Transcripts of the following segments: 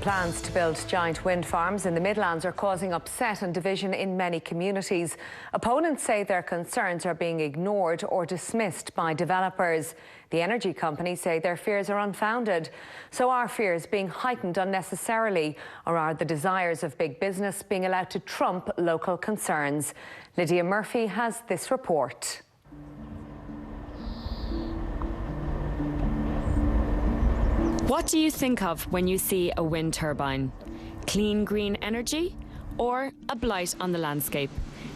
Plans to build giant wind farms in the Midlands are causing upset and division in many communities. Opponents say their concerns are being ignored or dismissed by developers. The energy companies say their fears are unfounded. So are fears being heightened unnecessarily, or are the desires of big business being allowed to trump local concerns? Lydia Murphy has this report. What do you think of when you see a wind turbine? Clean green energy or a blight on the landscape?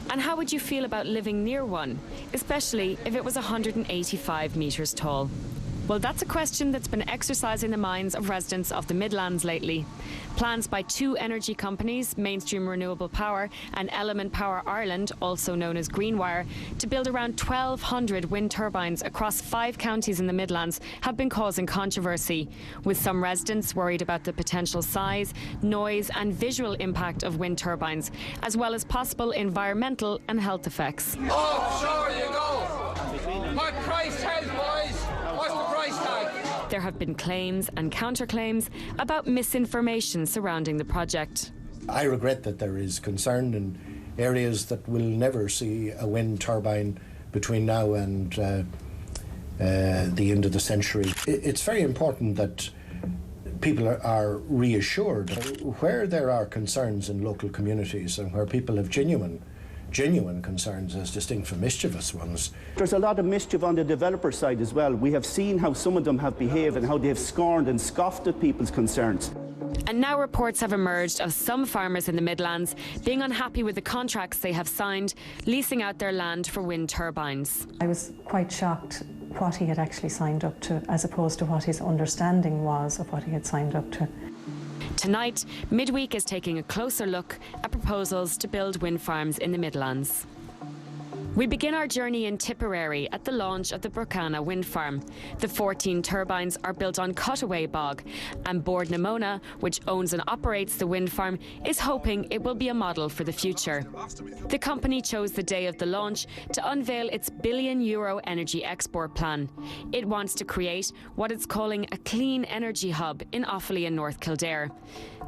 And how would you feel about living near one, especially if it was 185 metres tall? Well, that's a question that's been exercising the minds of residents of the Midlands lately. Plans by two energy companies, Mainstream Renewable Power and Element Power Ireland, also known as Greenwire, to build around 1,200 wind turbines across 5 counties in the Midlands have been causing controversy, with some residents worried about the potential size, noise and visual impact of wind turbines, as well as possible environmental and health effects. Oh, sure you go. What price tag, boys? What's the price tag? There have been claims and counterclaims about misinformation surrounding the project. I regret that there is concern in areas that will never see a wind turbine between now and the end of the century. It's very important that people are reassured where there are concerns in local communities and where people have genuine concerns as distinct from mischievous ones. There's a lot of mischief on the developer side as well. We have seen how some of them have behaved and how they have scorned and scoffed at people's concerns. And now reports have emerged of some farmers in the Midlands being unhappy with the contracts they have signed, leasing out their land for wind turbines. I was quite shocked what he had actually signed up to, as opposed to what his understanding was of what he had signed up to. Tonight, Midweek is taking a closer look at proposals to build wind farms in the Midlands. We begin our journey in Tipperary at the launch of the Brocana wind farm. The 14 turbines are built on Cutaway Bog, and Bord na Móna, which owns and operates the wind farm, is hoping it will be a model for the future. The company chose the day of the launch to unveil its €1 billion energy export plan. It wants to create what it's calling a clean energy hub in Offaly in North Kildare.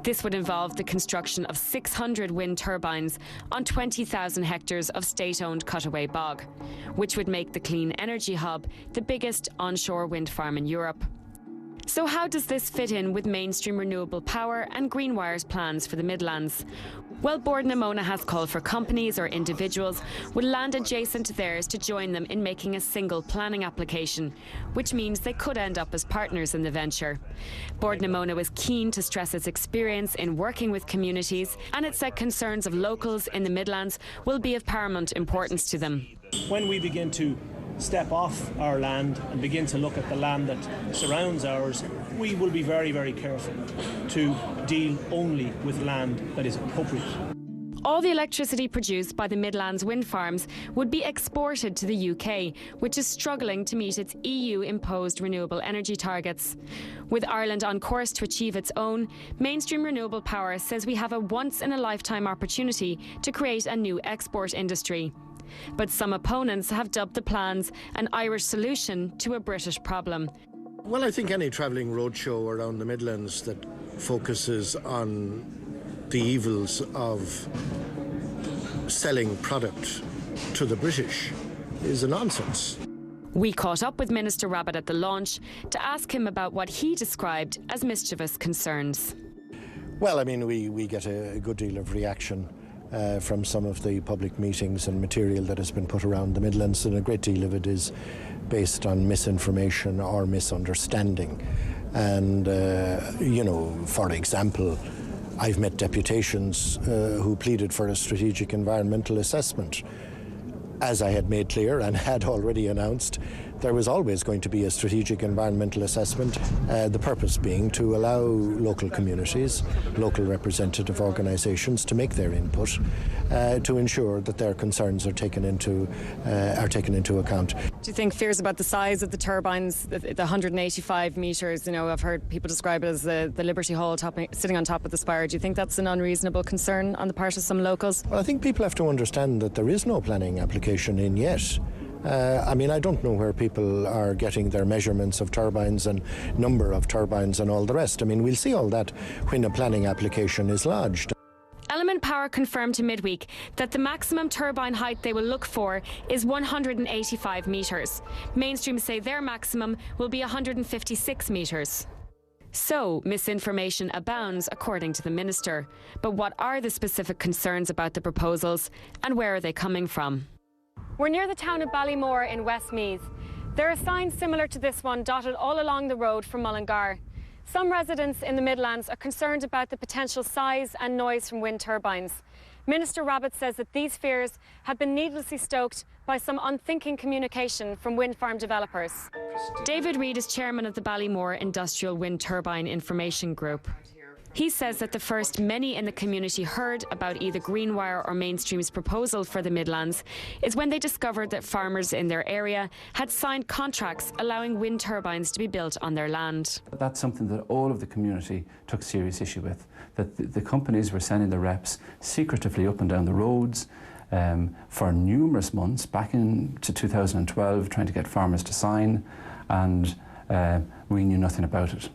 This would involve the construction of 600 wind turbines on 20,000 hectares of state-owned Cutaway Bog, which would make the Clean Energy Hub the biggest onshore wind farm in Europe. So how does this fit in with Mainstream Renewable Power and Greenwire's plans for the Midlands? Well, Bord na Móna has called for companies or individuals with land adjacent to theirs to join them in making a single planning application, which means they could end up as partners in the venture. Bord na Móna was keen to stress its experience in working with communities, and it said concerns of locals in the Midlands will be of paramount importance to them. When we begin to step off our land and begin to look at the land that surrounds ours, we will be very, very careful to deal only with land that is appropriate. All the electricity produced by the Midlands wind farms would be exported to the UK, which is struggling to meet its EU-imposed renewable energy targets. With Ireland on course to achieve its own, Mainstream Renewable Power says we have a once-in-a-lifetime opportunity to create a new export industry. But some opponents have dubbed the plans an Irish solution to a British problem. Well, I think any travelling roadshow around the Midlands that focuses on the evils of selling product to the British is a nonsense. We caught up with Minister Rabbitte at the launch to ask him about what he described as mischievous concerns. Well, I mean, we get a good deal of reaction from some of the public meetings and material that has been put around the Midlands, and a great deal of it is based on misinformation or misunderstanding. And, for example, I've met deputations who pleaded for a strategic environmental assessment. As I had made clear and had already announced, there was always going to be a strategic environmental assessment, the purpose being to allow local communities, local representative organisations to make their input to ensure that their concerns are taken into account. Do you think fears about the size of the turbines, the 185 metres, I've heard people describe it as the Liberty Hall sitting on top of the spire. Do you think that's an unreasonable concern on the part of some locals? Well, I think people have to understand that there is no planning application in yet. I mean, I don't know where people are getting their measurements of turbines and number of turbines and all the rest. I mean, we'll see all that when a planning application is lodged. Element Power confirmed to Midweek that the maximum turbine height they will look for is 185 metres. Mainstream say their maximum will be 156 metres. So, misinformation abounds, according to the minister. But what are the specific concerns about the proposals, and where are they coming from? We're near the town of Ballymore in Westmeath. There are signs similar to this one dotted all along the road from Mullingar. Some residents in the Midlands are concerned about the potential size and noise from wind turbines. Minister Rabbitte says that these fears have been needlessly stoked by some unthinking communication from wind farm developers. David Reid is chairman of the Ballymore Industrial Wind Turbine Information Group. He says that the first many in the community heard about either Greenwire or Mainstream's proposal for the Midlands is when they discovered that farmers in their area had signed contracts allowing wind turbines to be built on their land. That's something that all of the community took serious issue with, that the companies were sending the reps secretively up and down the roads for numerous months, back into 2012, trying to get farmers to sign, and we knew nothing about it.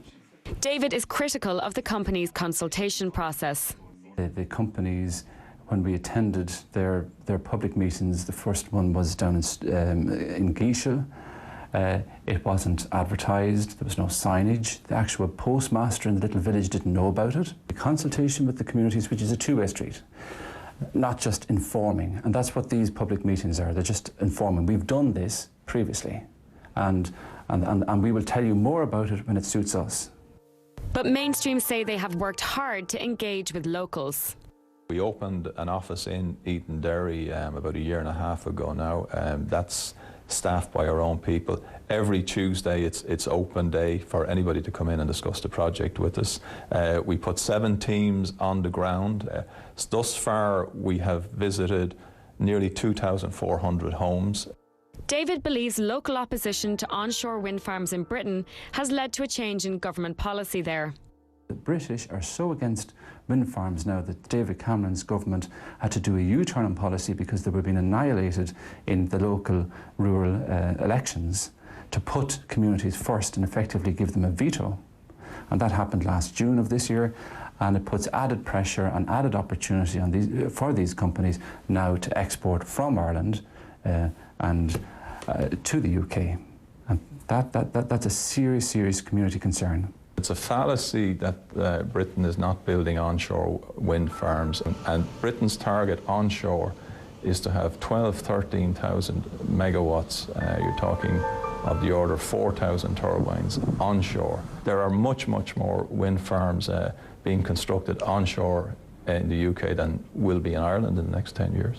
David is critical of the company's consultation process. The companies, when we attended their public meetings, the first one was down in Geisha. It wasn't advertised, there was no signage. The actual postmaster in the little village didn't know about it. The consultation with the communities, which is a two-way street, not just informing, and that's what these public meetings are. They're just informing. We've done this previously, and we will tell you more about it when it suits us. But Mainstream say they have worked hard to engage with locals. We opened an office in Eton Derry about a year and a half ago now. That's staffed by our own people. Every Tuesday it's open day for anybody to come in and discuss the project with us. We put 7 teams on the ground. Thus far we have visited nearly 2,400 homes. David believes local opposition to onshore wind farms in Britain has led to a change in government policy there. The British are so against wind farms now that David Cameron's government had to do a U-turn on policy because they were being annihilated in the local rural elections to put communities first and effectively give them a veto. And that happened last June of this year, and it puts added pressure and added opportunity on for these companies now to export from Ireland and to the UK. And that's a serious community concern. It's a fallacy that Britain is not building onshore wind farms, and Britain's target onshore is to have 13,000 megawatts. You're talking of the order of 4,000 turbines onshore. There are much more wind farms being constructed onshore in the UK than will be in Ireland in the next 10 years.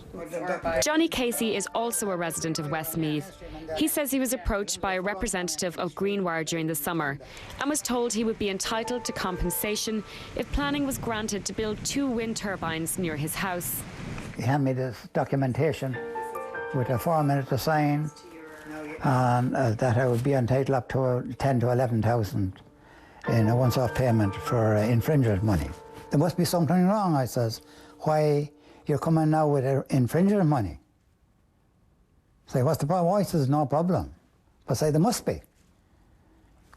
Johnny Casey is also a resident of Westmeath. He says he was approached by a representative of Greenwire during the summer and was told he would be entitled to compensation if planning was granted to build 2 wind turbines near his house. He handed me this documentation with a form in it to sign, and that I would be entitled up to 10 to 11,000 in a once-off payment for infringement money. There must be something wrong, I says. Why you're coming now with infringement money? Say, what's the problem? Why? He says, no problem. But say, there must be.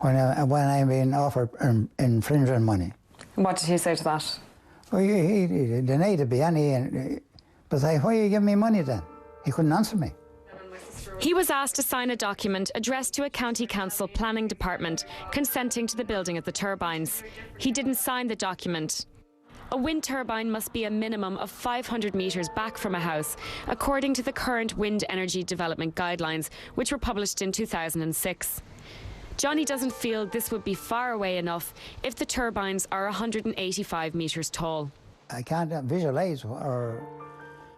When I'm being offered infringement money. What did he say to that? Well, he denied to be any. But say, why are you giving me money then? He couldn't answer me. He was asked to sign a document addressed to a county council planning department consenting to the building of the turbines. He didn't sign the document. A wind turbine must be a minimum of 500 metres back from a house, according to the current wind energy development guidelines, which were published in 2006. Johnny doesn't feel this would be far away enough if the turbines are 185 metres tall. I can't visualise or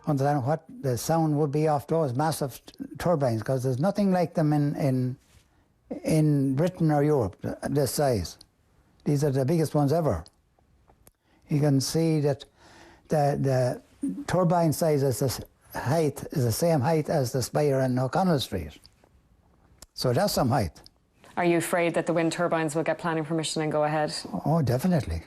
understand what the sound would be off those massive turbines, because there's nothing like them in Britain or Europe, this size. These are the biggest ones ever. You can see that the turbine size is the same height as the spire in O'Connell Street. So that's some height. Are you afraid that the wind turbines will get planning permission and go ahead? Oh, definitely.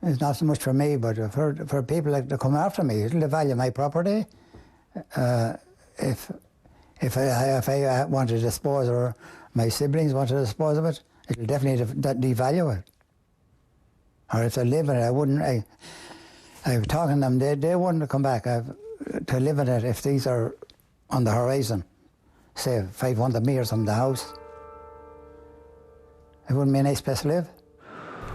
It's not so much for me, but for people that come after me. It'll devalue my property. if I want to dispose, or my siblings want to dispose of it, it'll definitely devalue it. Or if I live in it, I wouldn't. I was talking to them, they wouldn't come back to live in it if these are on the horizon, say 500 metres from the house. It wouldn't be a nice place to live.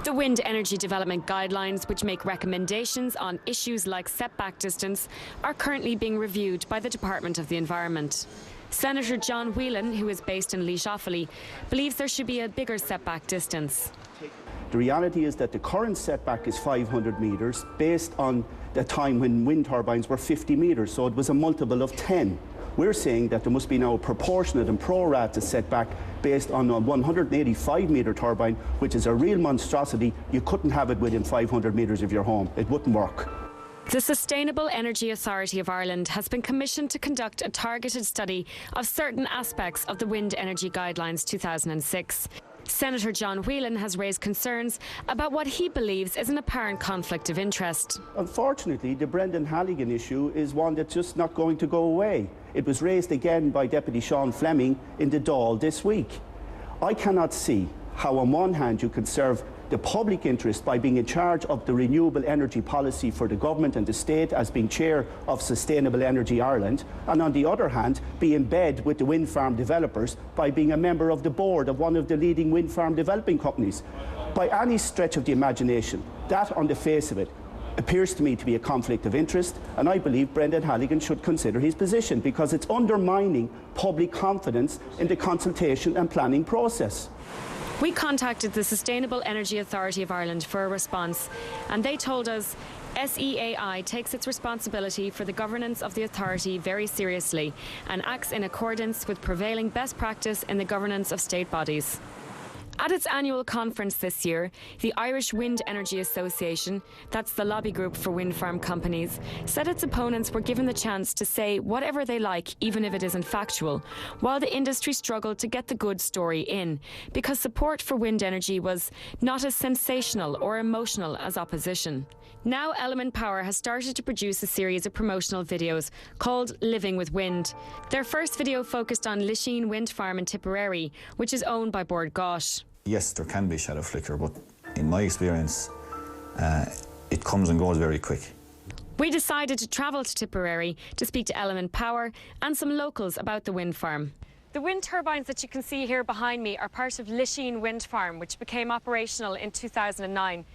The Wind Energy Development Guidelines, which make recommendations on issues like setback distance, are currently being reviewed by the Department of the Environment. Senator John Whelan, who is based in Laois Offaly, believes there should be a bigger setback distance. The reality is that the current setback is 500 metres based on the time when wind turbines were 50 metres, so it was a multiple of 10. We're saying that there must be now a proportionate and pro-rata setback based on a 185-metre turbine, which is a real monstrosity. You couldn't have it within 500 metres of your home. It wouldn't work. The Sustainable Energy Authority of Ireland has been commissioned to conduct a targeted study of certain aspects of the Wind Energy Guidelines 2006. Senator John Whelan has raised concerns about what he believes is an apparent conflict of interest. Unfortunately, the Brendan Halligan issue is one that's just not going to go away. It was raised again by Deputy Sean Fleming in the Dáil this week. I cannot see how on one hand you can serve the public interest by being in charge of the renewable energy policy for the government and the state as being chair of Sustainable Energy Ireland, and on the other hand be in bed with the wind farm developers by being a member of the board of one of the leading wind farm developing companies. By any stretch of the imagination, that on the face of it appears to me to be a conflict of interest, and I believe Brendan Halligan should consider his position because it's undermining public confidence in the consultation and planning process. We contacted the Sustainable Energy Authority of Ireland for a response, and they told us SEAI takes its responsibility for the governance of the authority very seriously and acts in accordance with prevailing best practice in the governance of state bodies. At its annual conference this year, the Irish Wind Energy Association, that's the lobby group for wind farm companies, said its opponents were given the chance to say whatever they like, even if it isn't factual, while the industry struggled to get the good story in, because support for wind energy was not as sensational or emotional as opposition. Now Element Power has started to produce a series of promotional videos called Living with Wind. Their first video focused on Lisheen Wind Farm in Tipperary, which is owned by Bord Gáis. Yes, there can be shadow flicker, but in my experience, it comes and goes very quick. We decided to travel to Tipperary to speak to Element Power and some locals about the wind farm. The wind turbines that you can see here behind me are part of Lisheen Wind Farm, which became operational in 2009.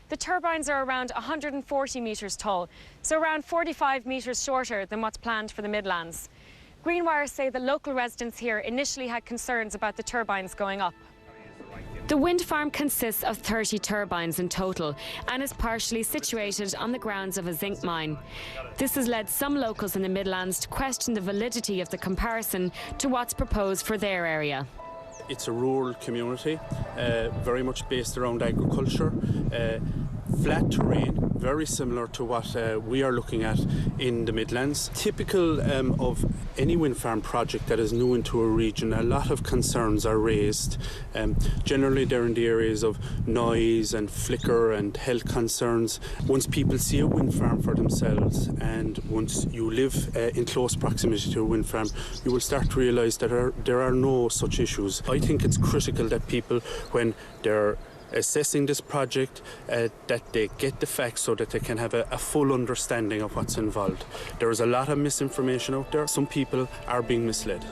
The turbines are around 140 metres tall, so around 45 metres shorter than what's planned for the Midlands. Greenwire say that local residents here initially had concerns about the turbines going up. The wind farm consists of 30 turbines in total and is partially situated on the grounds of a zinc mine. This has led some locals in the Midlands to question the validity of the comparison to what's proposed for their area. It's a rural community, very much based around agriculture, flat terrain, very similar to what we are looking at in the Midlands. Typical of any wind farm project that is new into a region, a lot of concerns are raised. Generally they're in the areas of noise and flicker and health concerns. Once people see a wind farm for themselves and once you live in close proximity to a wind farm, you will start to realise that there are no such issues. I think it's critical that people, when they're assessing this project, that they get the facts so that they can have a full understanding of what's involved. There is a lot of misinformation out there. Some people are being misled.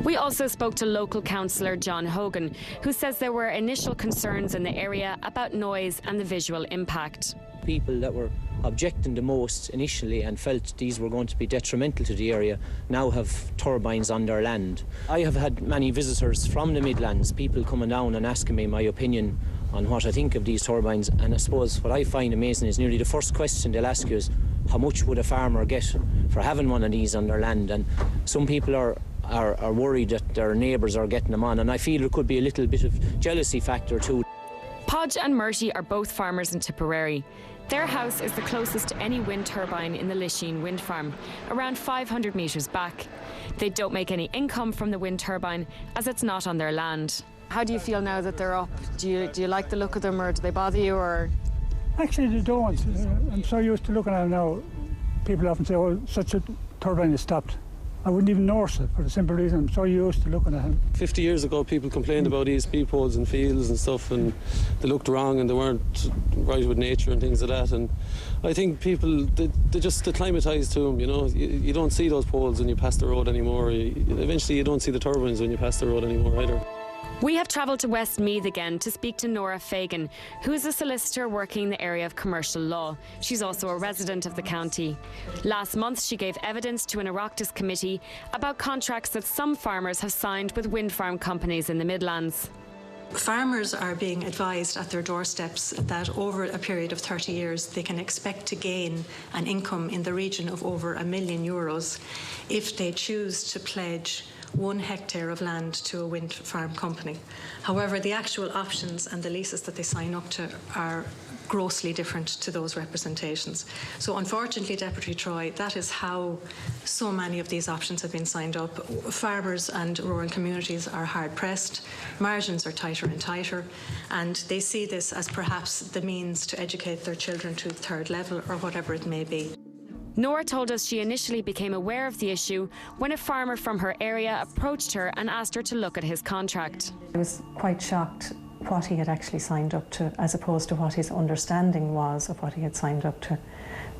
We also spoke to local councillor John Hogan, who says there were initial concerns in the area about noise and the visual impact. People that were objecting the most initially and felt these were going to be detrimental to the area now have turbines on their land. I have had many visitors from the Midlands, people coming down and asking me my opinion on what I think of these turbines, and I suppose what I find amazing is nearly the first question they'll ask you is how much would a farmer get for having one of these on their land, and some people are worried that their neighbours are getting them on, and I feel there could be a little bit of jealousy factor too. Podge and Murty are both farmers in Tipperary. Their house is the closest to any wind turbine in the Lisheen wind farm, around 500 metres back. They don't make any income from the wind turbine as it's not on their land. How do you feel now that they're up? Do you like the look of them, or do they bother you? Or actually, they don't. I'm so used to looking at them now. People often say, "Oh, such a turbine is stopped." I wouldn't even notice it for the simple reason I'm so used to looking at him. 50 years ago, people complained about ESP poles and fields and stuff, and they looked wrong and they weren't right with nature and things like that. And I think people, they just acclimatise to them, you know. You don't see those poles when you pass the road anymore. Eventually, you don't see the turbines when you pass the road anymore either. We have travelled to Westmeath again to speak to Nora Fagan, who is a solicitor working in the area of commercial law. She's also a resident of the county. Last month, she gave evidence to an Oireachtas committee about contracts that some farmers have signed with wind farm companies in the Midlands. Farmers are being advised at their doorsteps that over a period of 30 years they can expect to gain an income in the region of over €1 million if they choose to pledge 1 hectare of land to a wind farm company. However, the actual options and the leases that they sign up to are grossly different to those representations. So unfortunately, Deputy Troy, that is how so many of these options have been signed up. Farmers and rural communities are hard pressed, margins are tighter and tighter, and they see this as perhaps the means to educate their children to 3rd level or whatever it may be. Nora told us she initially became aware of the issue when a farmer from her area approached her and asked her to look at his contract. I was quite shocked what he had actually signed up to as opposed to what his understanding was of what he had signed up to.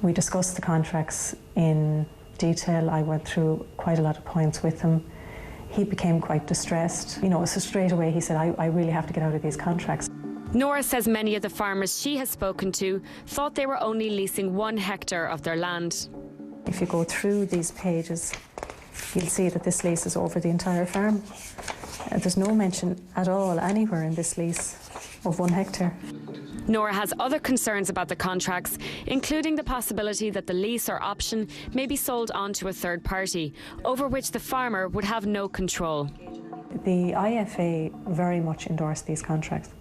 We discussed the contracts in detail. I went through quite a lot of points with him. He became quite distressed. You know, so straight away he said, I really have to get out of these contracts. Nora says many of the farmers she has spoken to thought they were only leasing 1 hectare of their land. If you go through these pages, you'll see that this lease is over the entire farm. There's no mention at all anywhere in this lease of 1 hectare. Nora has other concerns about the contracts, including the possibility that the lease or option may be sold on to a third party, over which the farmer would have no control. The IFA very much endorsed these contracts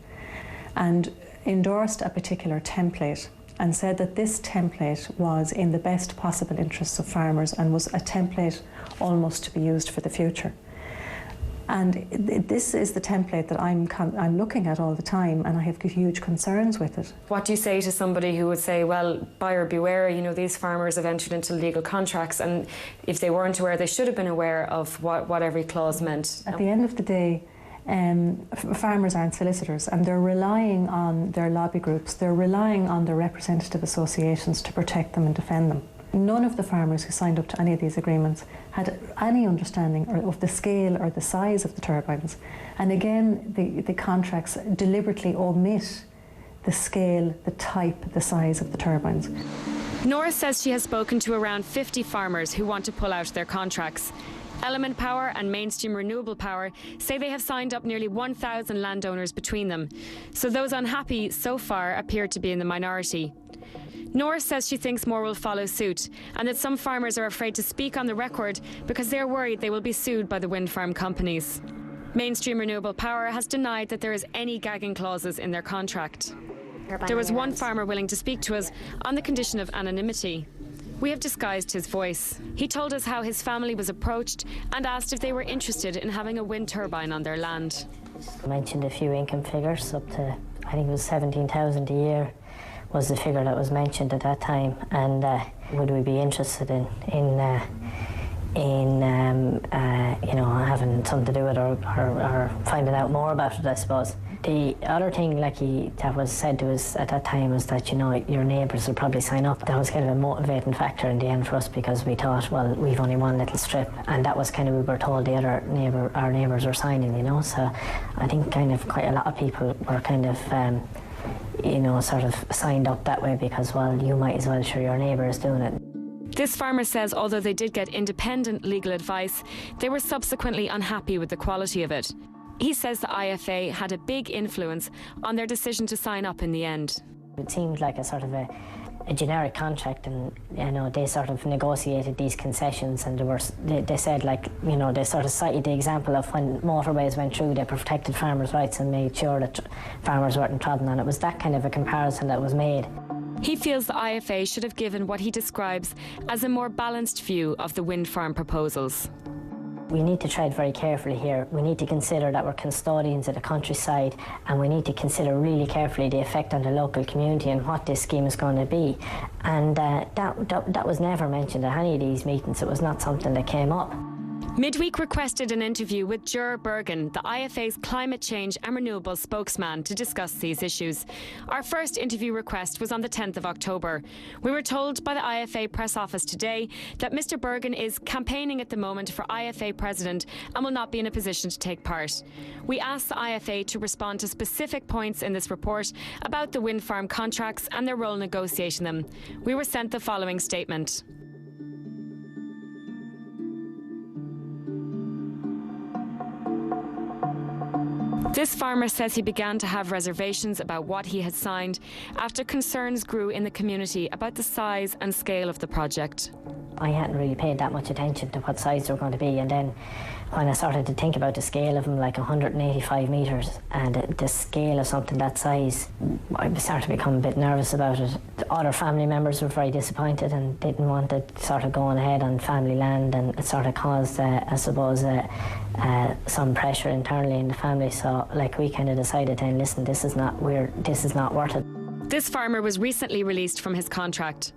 and endorsed a particular template and said that this template was in the best possible interests of farmers and was a template almost to be used for the future. And this is the template that I'm looking at all the time, and I have huge concerns with it. What do you say to somebody who would say, well, buyer beware, you know, these farmers have entered into legal contracts, and if they weren't aware, they should have been aware of what every clause meant? At the end of the day, farmers aren't solicitors, and they're relying on their lobby groups, they're relying on their representative associations to protect them and defend them. None of the farmers who signed up to any of these agreements had any understanding of the scale or the size of the turbines. And again, the contracts deliberately omit the scale, the type, the size of the turbines. Nora says she has spoken to around 50 farmers who want to pull out their contracts. Element Power and Mainstream Renewable Power say they have signed up nearly 1,000 landowners between them. So those unhappy so far appear to be in the minority. Nora says she thinks more will follow suit, and that some farmers are afraid to speak on the record because they're worried they will be sued by the wind farm companies. Mainstream Renewable Power has denied that there is any gagging clauses in their contract. There was one farmer willing to speak to us on the condition of anonymity. We have disguised his voice. He told us how his family was approached and asked if they were interested in having a wind turbine on their land. I mentioned a few income figures, up to, I think it was 17,000 a year was the figure that was mentioned at that time, and would we be interested in you know, having something to do with it or finding out more about it, I suppose. The other thing that was said to us at that time was that, you know, your neighbours will probably sign up. That was kind of a motivating factor in the end for us, because we thought, well, we've only one little strip, and that was kind of, we were told the other our neighbours were signing, you know. So I think kind of quite a lot of people were kind of you know, sort of signed up that way because, well, you might as well, sure, your neighbour is doing it. This farmer says although they did get independent legal advice, they were subsequently unhappy with the quality of it. He says the IFA had a big influence on their decision to sign up in the end. It seemed like a sort of a generic contract, and, you know, they sort of negotiated these concessions, and they said, like, you know, they sort of cited the example of when motorways went through, they protected farmers' rights and made sure that farmers weren't trodden on. It was that kind of a comparison that was made. He feels the IFA should have given what he describes as a more balanced view of the wind farm proposals. We need to tread very carefully here. We need to consider that we're custodians of the countryside, and we need to consider really carefully the effect on the local community and what this scheme is going to be. And that was never mentioned at any of these meetings. It was not something that came up. Midweek requested an interview with Ger Bergen, the IFA's climate change and renewables spokesman, to discuss these issues. Our first interview request was on the 10th of October. We were told by the IFA press office today that Mr Bergen is campaigning at the moment for IFA president and will not be in a position to take part. We asked the IFA to respond to specific points in this report about the wind farm contracts and their role in negotiating them. We were sent the following statement. This farmer says he began to have reservations about what he had signed after concerns grew in the community about the size and scale of the project. I hadn't really paid that much attention to what size they were going to be, and then when I started to think about the scale of them, like 185 metres, and the scale of something that size, I started to become a bit nervous about it. The other family members were very disappointed and didn't want it sort of going ahead on family land, and it sort of caused, I suppose, some pressure internally in the family. So, like, we kind of decided then, listen, this is not worth it. This farmer was recently released from his contract.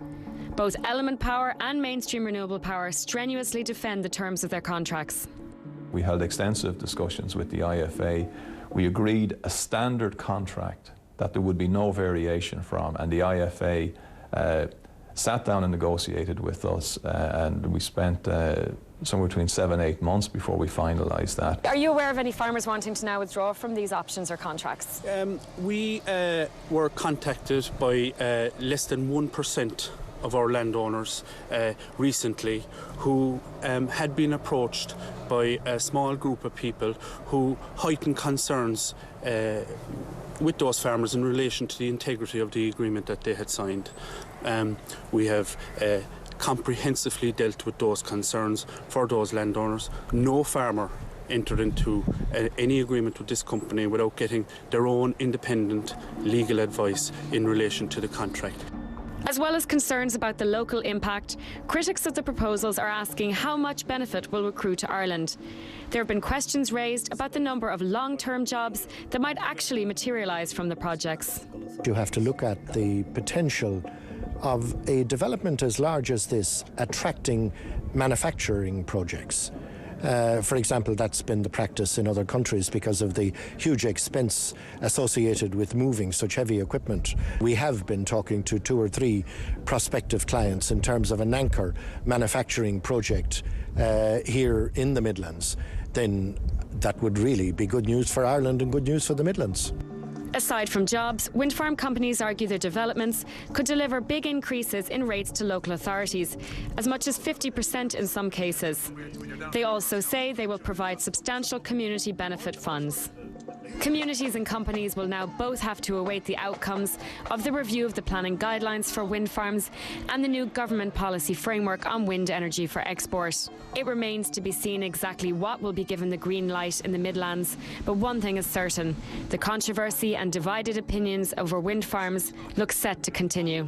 Both Element Power and Mainstream Renewable Power strenuously defend the terms of their contracts. We held extensive discussions with the IFA. We agreed a standard contract that there would be no variation from, and the IFA sat down and negotiated with us, and we spent somewhere between 7-8 months before we finalised that. Are you aware of any farmers wanting to now withdraw from these options or contracts? We were contacted by less than 1% of our landowners recently who had been approached by a small group of people who heightened concerns with those farmers in relation to the integrity of the agreement that they had signed. We have comprehensively dealt with those concerns for those landowners. No farmer entered into any agreement with this company without getting their own independent legal advice in relation to the contract. As well as concerns about the local impact, critics of the proposals are asking how much benefit will accrue to Ireland. There have been questions raised about the number of long-term jobs that might actually materialise from the projects. You have to look at the potential of a development as large as this attracting manufacturing projects. For example, that's been the practice in other countries because of the huge expense associated with moving such heavy equipment. We have been talking to 2 or 3 prospective clients in terms of an anchor manufacturing project here in the Midlands. Then that would really be good news for Ireland and good news for the Midlands. Aside from jobs, wind farm companies argue their developments could deliver big increases in rates to local authorities, as much as 50% in some cases. They also say they will provide substantial community benefit funds. Communities and companies will now both have to await the outcomes of the review of the planning guidelines for wind farms and the new government policy framework on wind energy for export. It remains to be seen exactly what will be given the green light in the Midlands, but one thing is certain: the controversy and divided opinions over wind farms look set to continue.